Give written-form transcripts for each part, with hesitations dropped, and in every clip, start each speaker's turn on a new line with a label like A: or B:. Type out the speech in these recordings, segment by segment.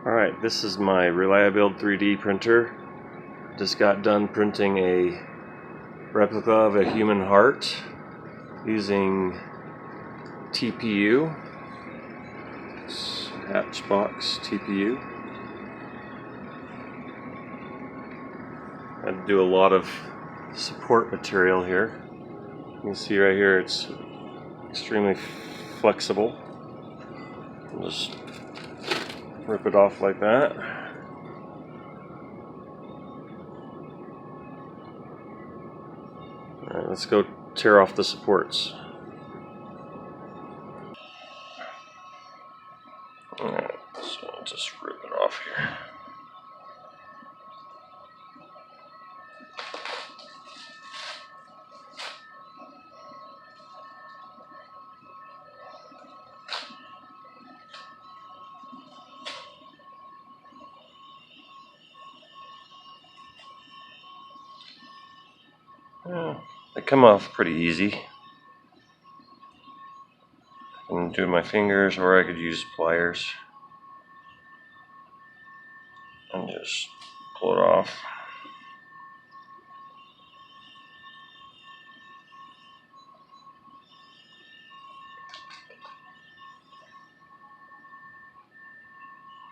A: Alright, this is my Reliabuild 3D printer. Just got done printing a replica of a human heart using TPU. It's Hatchbox TPU. I had to do a lot of support material here. You can see right here it's extremely flexible. I'll just rip it off like that. Alright, let's go tear off the supports. Alright, so I'll just rip it off here. They come off pretty easy. I can do my fingers, or I could use pliers and just pull it off.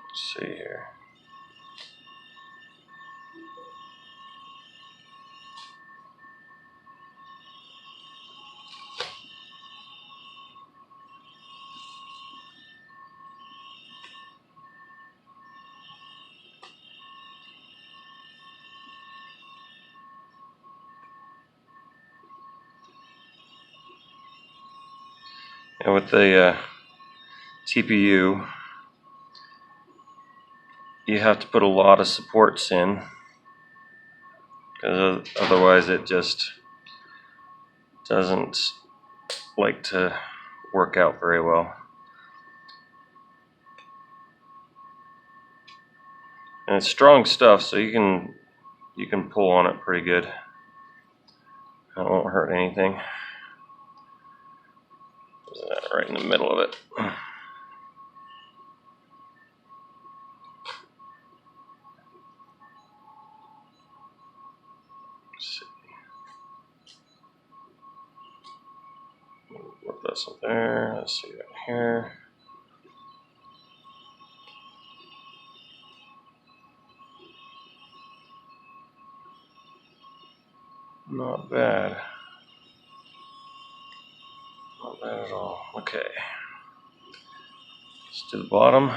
A: Let's see here. And with the TPU, you have to put a lot of supports in, because otherwise it just doesn't like to work out very well. And it's strong stuff, so you can pull on it pretty good. It won't hurt anything. Put that right in the middle of it. Put this up there. Let's see right here. Not bad. Not bad at all. Okay. Let's do the bottom.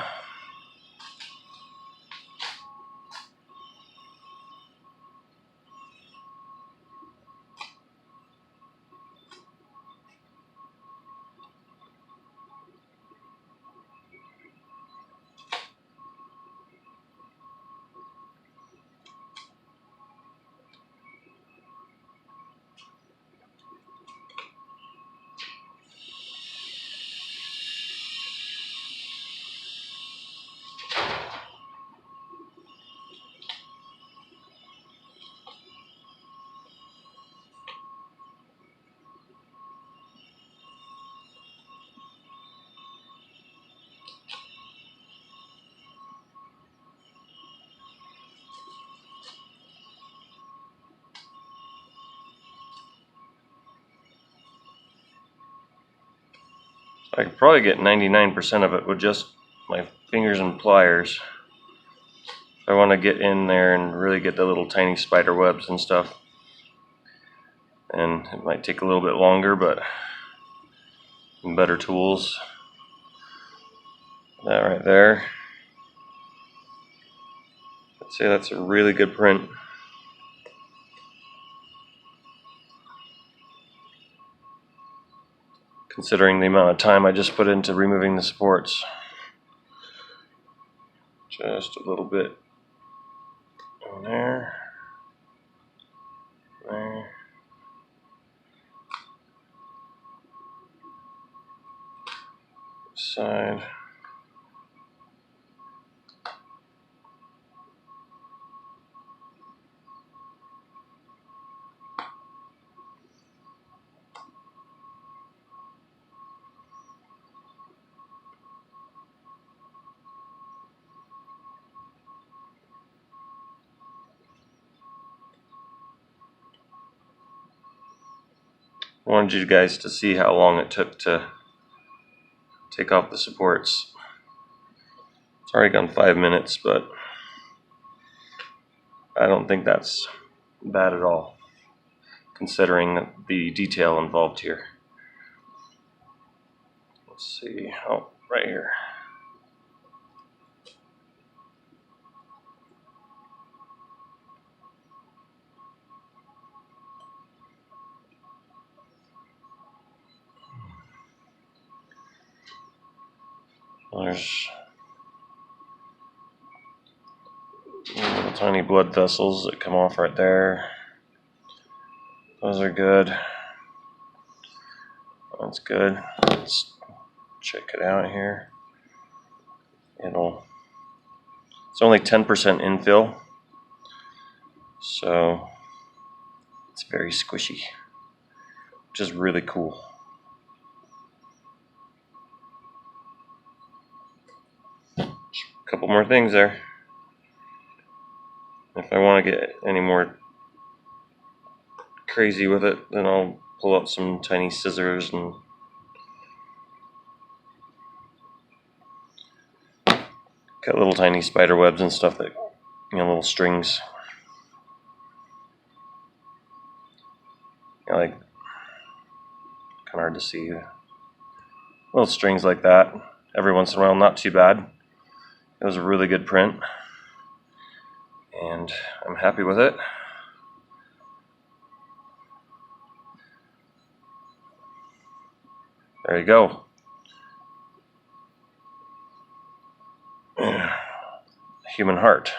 A: I could probably get 99% of it with just my fingers and pliers. If I want to get in there and really get the little tiny spider webs and stuff. And it might take a little bit longer, but better tools. That right there. I'd say that's a really good print. Considering the amount of time I just put into removing the supports. Just a little bit in there. There. Side. I wanted you guys to see how long it took to take off the supports. It's already gone 5 minutes, but I don't think that's bad at all, considering the detail involved here. Let's see, oh, right here. There's little tiny blood vessels that come off right there. Those are good. That's good. Let's check it out here. It's only 10% infill, so it's very squishy, which is really cool. A couple more things there. If I want to get any more crazy with it, then I'll pull out some tiny scissors and cut little tiny spider webs and stuff that, little strings. Like, kind of hard to see. Little strings like that. Every once in a while, not too bad. It was a really good print, and I'm happy with it. There you go. Human heart.